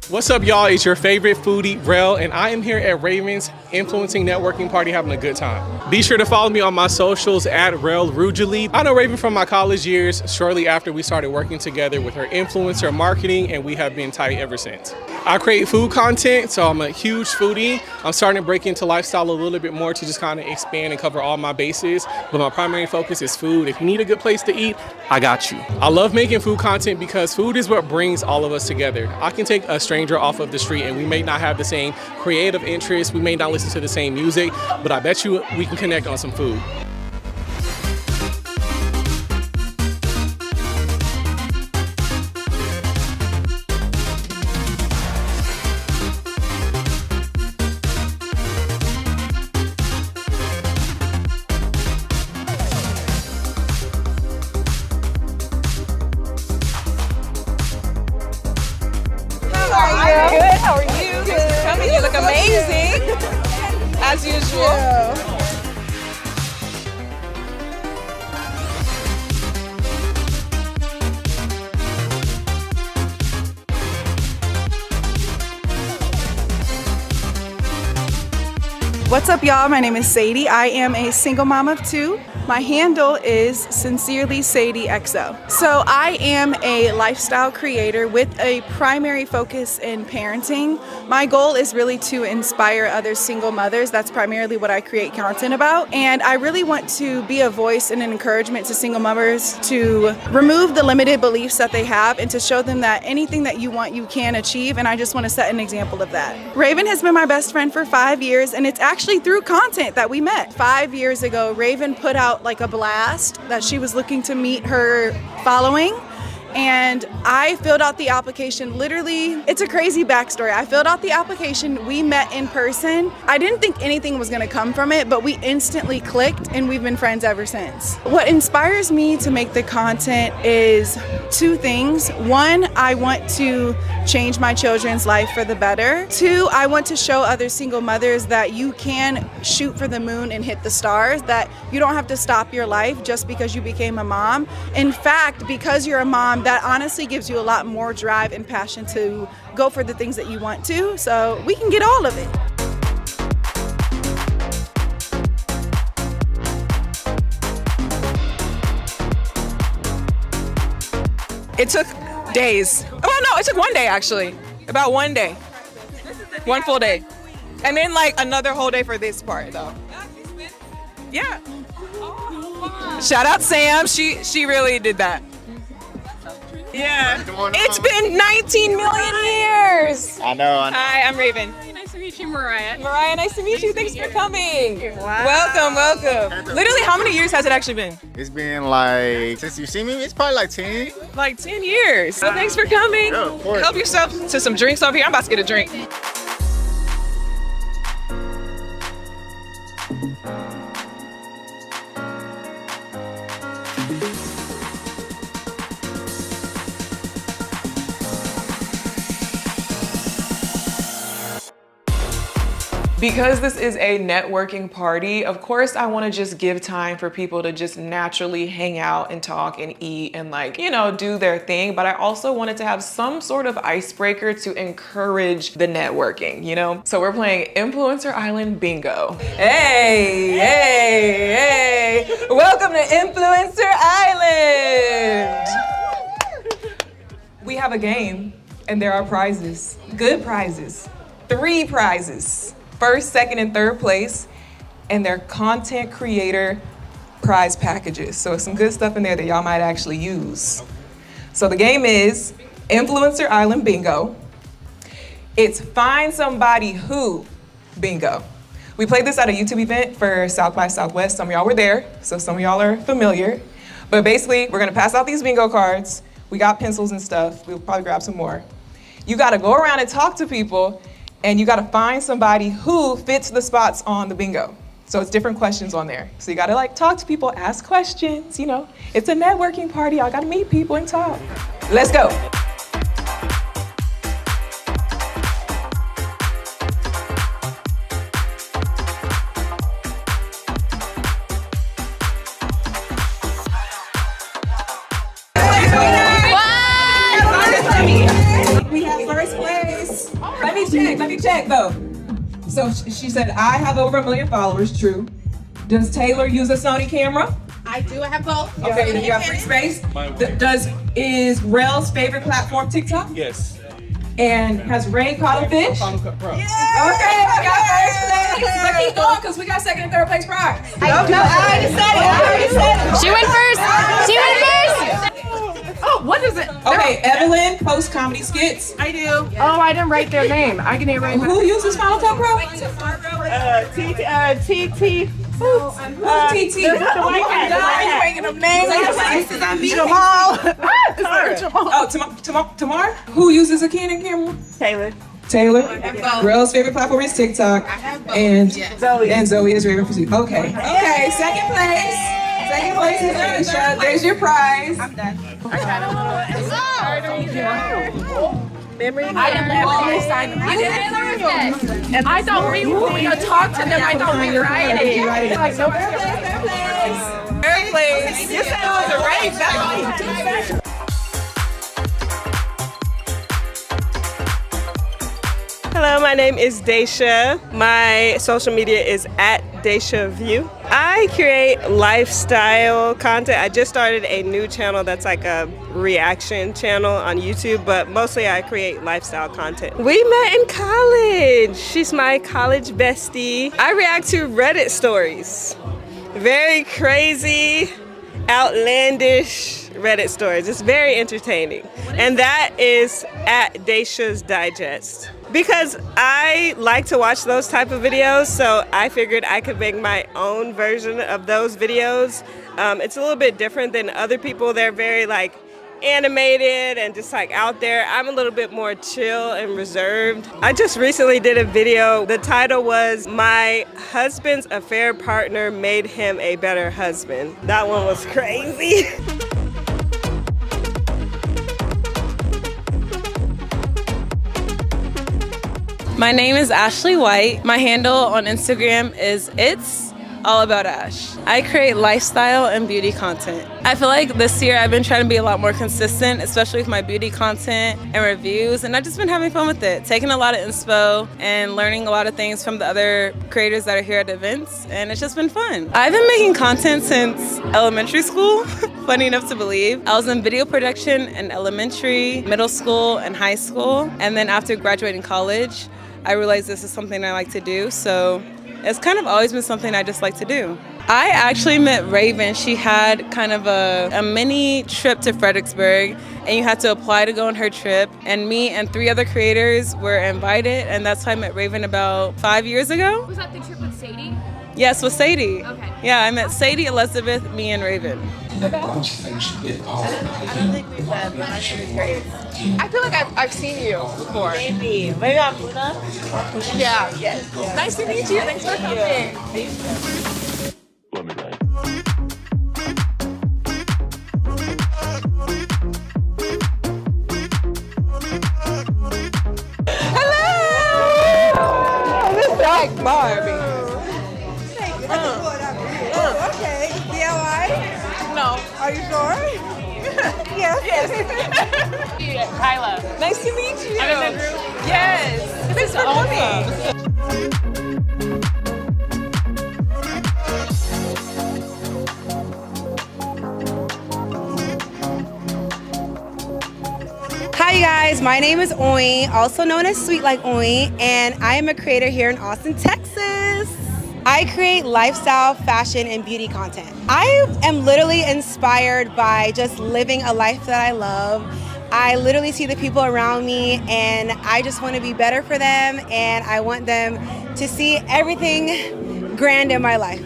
What's up, y'all? It's your favorite foodie, Rel, and I am here at Raven's influencing, networking party, having a good time. Be sure to follow me on my socials at Rel Rugely. I know Raven from my college years, shortly after we started working together with her influencer marketing, and we have been tight ever since. I create food content, so I'm a huge foodie. I'm starting to break into lifestyle a little bit more to just kind of expand and cover all my bases, but my primary focus is food. If you need a good place to eat, I got you. I love making food content because food is what brings all of us together. I can take a stranger off of the street and we may not have the same creative interests, we may not listen to the same music, but I bet you we can connect on some food. As usual. What's up, y'all? My name is Sadie. I am a single mom of 2. My handle is Sincerely Sadie XO. So I am a lifestyle creator with a primary focus in parenting. My goal is really to inspire other single mothers. That's primarily what I create content about. And I really want to be a voice and an encouragement to single mothers to remove the limited beliefs that they have and to show them that anything that you want, you can achieve. And I just want to set an example of that. Raven has been my best friend for 5 years, and it's actually through content that we met. 5 years ago, Raven put out like a blast that she was looking to meet her following, and I filled out the application. Literally, it's a crazy backstory. I filled out the application, we met in person. I didn't think anything was gonna come from it, but we instantly clicked and we've been friends ever since. What inspires me to make the content is 2 things. 1, I want to change my children's life for the better. 2, I want to show other single mothers that you can shoot for the moon and hit the stars, that you don't have to stop your life just because you became a mom. In fact, because you're a mom, that honestly gives you a lot more drive and passion to go for the things that you want to, so we can get all of it. It took days. Oh no, it took 1 day actually. About 1 day. 1 full day. And then like another whole day for this part though. Yeah. Shout out Sam, she really did that. Yeah. It's been 19 million years. I know. Hi, I'm Raven. Nice to meet you, Mariah. Mariah, nice to meet you. Thanks for coming. Wow. Welcome. Literally, how many years has it actually been? It's been like, since you see me, it's probably like 10. Like 10 years. So thanks for coming. Yeah, of course. Help yourself to some drinks over here. I'm about to get a drink. Because this is a networking party, of course I want to just give time for people to just naturally hang out and talk and eat and like, you know, do their thing. But I also wanted to have some sort of icebreaker to encourage the networking, you know? So we're playing Influencer Island Bingo. Hey. Welcome to Influencer Island. We have a game and there are prizes, good prizes, 3 prizes. 1st, 2nd, and 3rd place, and they're content creator prize packages. So some good stuff in there that y'all might actually use. So the game is Influencer Island Bingo. It's Find Somebody Who Bingo. We played this at a YouTube event for South by Southwest. Some of y'all were there, so some of y'all are familiar. But basically, we're gonna pass out these bingo cards. We got pencils and stuff. We'll probably grab some more. You gotta go around and talk to people, and you gotta find somebody who fits the spots on the bingo. So it's different questions on there. So you gotta like talk to people, ask questions, you know. It's a networking party, y'all gotta meet people and talk. Let's go. We have 1st place. Let me check though. So she said, I have over 1 million followers, true. Does Taylor use a Sony camera? I do, I have both. Okay, then you have free space. Is Rel's favorite platform TikTok? Yes. And has Ray caught a fish? Bro. Yeah. Okay, we got first place. But keep going, because we got second and third place prize. I already said it. She went first. She went first. Oh, what is it? Okay, Evelyn posts comedy skits. I do. Oh, I didn't write their name. I can hear right now. Who uses Final Cut Pro? TT. Who's TT? You're making them names. Jamal. Oh, Tamar? Who uses a Canon camera? Taylor. Rel's favorite platform is TikTok. And Zoe is Raven Pursuit. Okay. Okay, second place. Second place is Desa. There's your prize. I'm done. I don't read when you talk to them. I don't rewrite it. Third place. You said it was a race. That's all you did. Hello, my name is Desa. My social media is @DesaView. I create lifestyle content. I just started a new channel that's like a reaction channel on YouTube, but mostly I create lifestyle content. We met in college. She's my college bestie. I react to Reddit stories. Very crazy, outlandish Reddit stories. It's very entertaining. And that is @Desa's Digest. Because I like to watch those type of videos, so I figured I could make my own version of those videos. It's a little bit different than other people. They're very like animated and just like out there. I'm a little bit more chill and reserved. I just recently did a video. The title was "My Husband's Affair Partner Made Him a Better Husband." That one was crazy. My name is Ashley White. My handle on Instagram is It's All About Ash. I create lifestyle and beauty content. I feel like this year I've been trying to be a lot more consistent, especially with my beauty content and reviews, and I've just been having fun with it, taking a lot of inspo and learning a lot of things from the other creators that are here at events, and it's just been fun. I've been making content since elementary school, funny enough to believe. I was in video production in elementary, middle school, and high school, and then after graduating college, I realized this is something I like to do, so it's kind of always been something I just like to do. I actually met Raven. She had kind of a mini trip to Fredericksburg, and you had to apply to go on her trip, and me and 3 other creators were invited, and that's how I met Raven about 5 years ago. Was that the trip with Sadie? Yes, with Sadie. Okay. Yeah, I met Sadie, Elizabeth, me, and Raven. I don't think we've met, but I think it's great. I feel like I've seen you before. Maybe on Luna? Yeah. Yes. Nice to meet you. Thanks for coming. Hello! This is like Barbie. Okay. DIY? No. Are you sure? Yes. Kyla. Nice to meet you. I'm in the group. Yes. This is awesome. Hi you guys, my name is Oi, also known as Sweet Like Oi, and I am a creator here in Austin, Texas. I create lifestyle, fashion, and beauty content. I am literally inspired by just living a life that I love. I literally see the people around me and I just want to be better for them, and I want them to see everything grand in my life.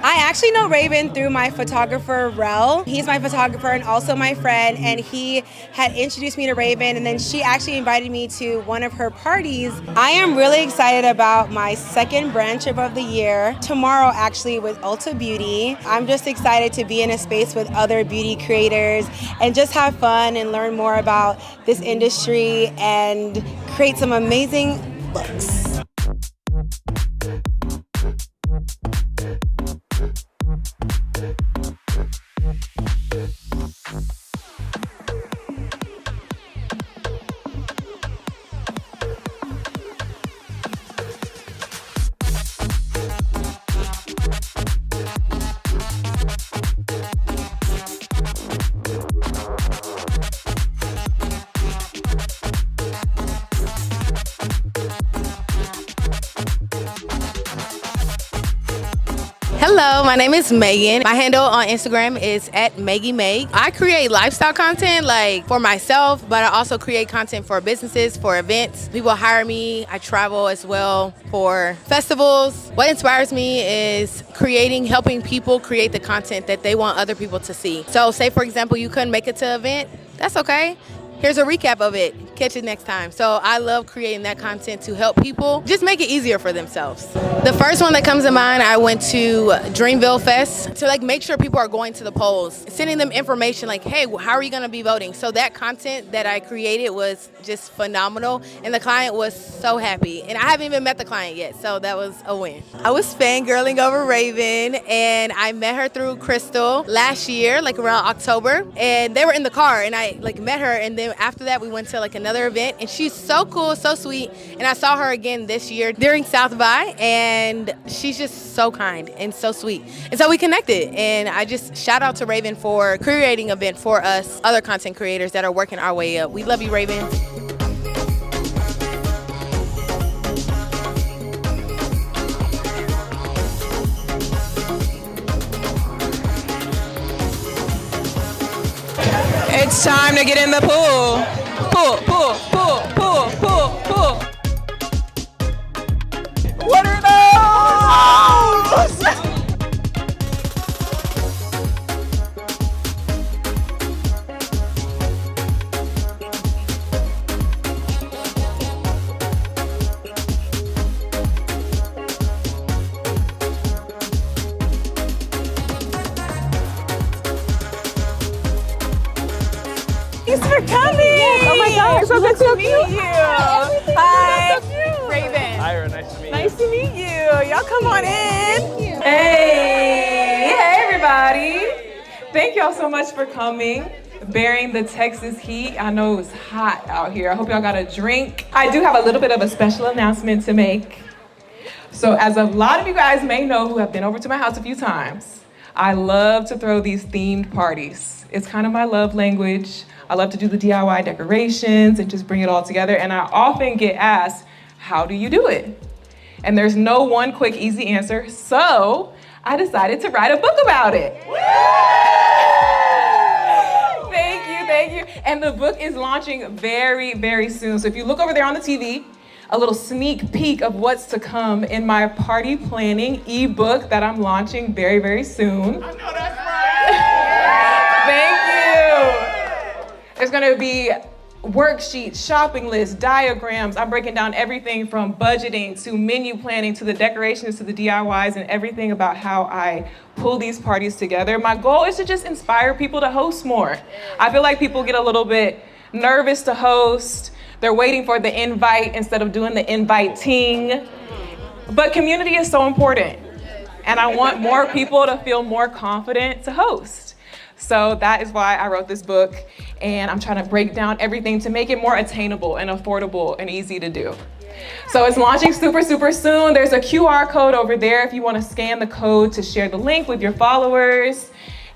I actually know Raven through my photographer, Rel. He's my photographer and also my friend, and he had introduced me to Raven, and then she actually invited me to one of her parties. I am really excited about my second brand trip of the year, tomorrow actually with Ulta Beauty. I'm just excited to be in a space with other beauty creators and just have fun and learn more about this industry and create some amazing looks. Hello, my name is Megan. My handle on Instagram is @MaggieMeg. I create lifestyle content like for myself, but I also create content for businesses, for events. People hire me. I travel as well for festivals. What inspires me is helping people create the content that they want other people to see. So say for example, you couldn't make it to an event, that's okay. Here's a recap of it. Catch it next time. So I love creating that content to help people just make it easier for themselves. The first one that comes to mind, I went to Dreamville Fest to make sure people are going to the polls, sending them information like, hey, how are you gonna be voting? So that content that I created was just phenomenal, and the client was so happy. And I haven't even met the client yet, so that was a win. I was fangirling over Raven, and I met her through Crystal last year, around October, and they were in the car, and I met her, and then after that we went to another event, and she's so cool, so sweet, and I saw her again this year during South by, and she's just so kind and so sweet, and so we connected. And I just shout out to Raven for creating an event for us other content creators that are working our way up. We love you, Raven. It's time to get in the pool. Pull, pull, pull, pull, pull, pull. What are those? Thanks for coming. Oh my gosh, so good to meet you. Hi, Raven. Ira, nice to meet you. Nice to meet you. Y'all come on in. Hey, everybody. Thank y'all so much for coming, bearing the Texas heat. I know it's hot out here. I hope y'all got a drink. I do have a little bit of a special announcement to make. So as a lot of you guys may know who have been over to my house a few times, I love to throw these themed parties. It's kind of my love language. I love to do the DIY decorations and just bring it all together. And I often get asked, how do you do it? And there's no one quick, easy answer. So I decided to write a book about it. Thank you. And the book is launching very, very soon. So if you look over there on the TV, a little sneak peek of what's to come in my party planning ebook that I'm launching very, very soon. I know that's right. Thank you. There's gonna be worksheets, shopping lists, diagrams. I'm breaking down everything from budgeting to menu planning to the decorations to the DIYs and everything about how I pull these parties together. My goal is to just inspire people to host more. I feel like people get a little bit nervous to host. They're waiting for the invite instead of doing the inviting. But community is so important. And I want more people to feel more confident to host. So that is why I wrote this book, and I'm trying to break down everything to make it more attainable and affordable and easy to do. So it's launching super, super soon. There's a QR code over there if you want to scan the code to share the link with your followers.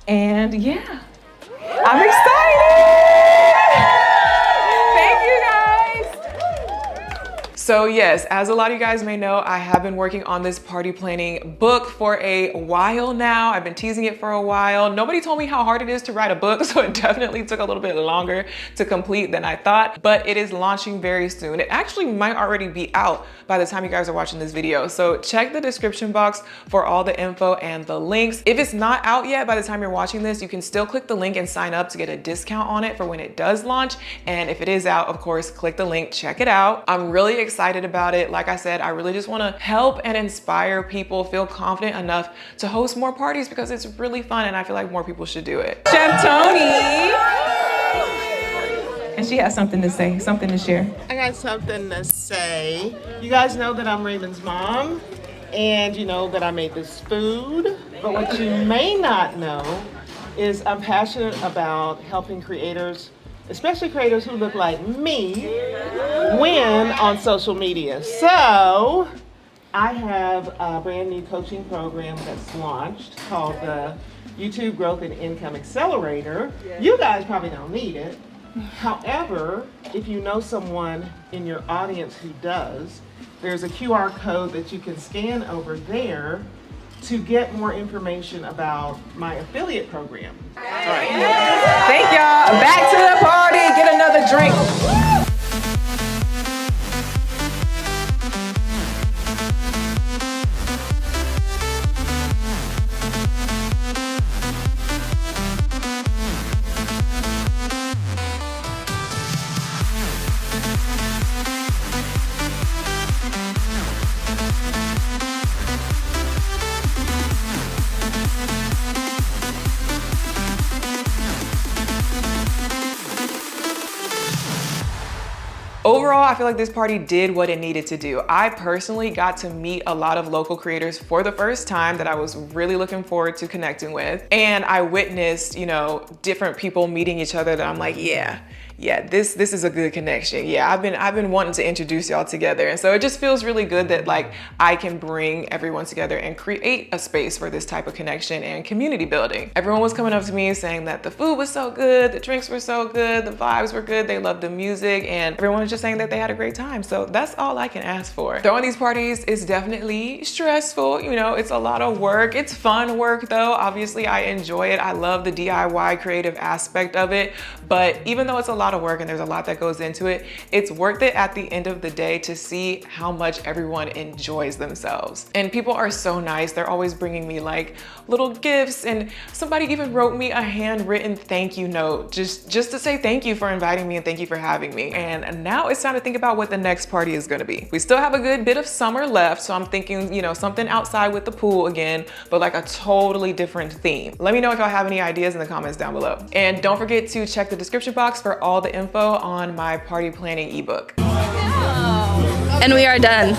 And yeah, I'm excited. Thank you guys. So yes, as a lot of you guys may know, I have been working on this party planning book for a while now. I've been teasing it for a while. Nobody told me how hard it is to write a book, so it definitely took a little bit longer to complete than I thought, but it is launching very soon. It actually might already be out by the time you guys are watching this video. So check the description box for all the info and the links. If it's not out yet by the time you're watching this, you can still click the link and sign up to get a discount on it for when it does launch. And if it is out, of course, click the link, check it out. I'm really excited about it. Like I said, I really just want to help and inspire people feel confident enough to host more parties because it's really fun and I feel like more people should do it. Chef Tony. And she has something to say, something to share. I got something to say. You guys know that I'm Raven's mom, and you know that I made this food. But what you may not know is I'm passionate about helping creators, especially creators who look like me, win on social media. So I have a brand new coaching program that's launched called the YouTube Growth and Income Accelerator. You guys probably don't need it. However, if you know someone in your audience who does, there's a QR code that you can scan over there to get more information about my affiliate program. Thank y'all. Back to the party. Get another drink. Overall, I feel like this party did what it needed to do. I personally got to meet a lot of local creators for the first time that I was really looking forward to connecting with. And I witnessed, you know, different people meeting each other that I'm like, yeah, this is a good connection. Yeah, I've been wanting to introduce y'all together. And so it just feels really good that like I can bring everyone together and create a space for this type of connection and community building. Everyone was coming up to me saying that the food was so good, the drinks were so good, the vibes were good, they loved the music, and everyone was just saying that they had a great time. So that's all I can ask for. Throwing these parties is definitely stressful. You know, it's a lot of work. It's fun work though. Obviously I enjoy it. I love the DIY creative aspect of it. But even though it's a lot of work and there's a lot that goes into it, it's worth it at the end of the day to see how much everyone enjoys themselves. And people are so nice. They're always bringing me like little gifts, and somebody even wrote me a handwritten thank you note just to say thank you for inviting me and thank you for having me. And now it's time to think about what the next party is gonna be. We still have a good bit of summer left, so I'm thinking, you know, something outside with the pool again, but like a totally different theme. Let me know if y'all have any ideas in the comments down below. And don't forget to check the description box for all the info on my party planning ebook. And we are done.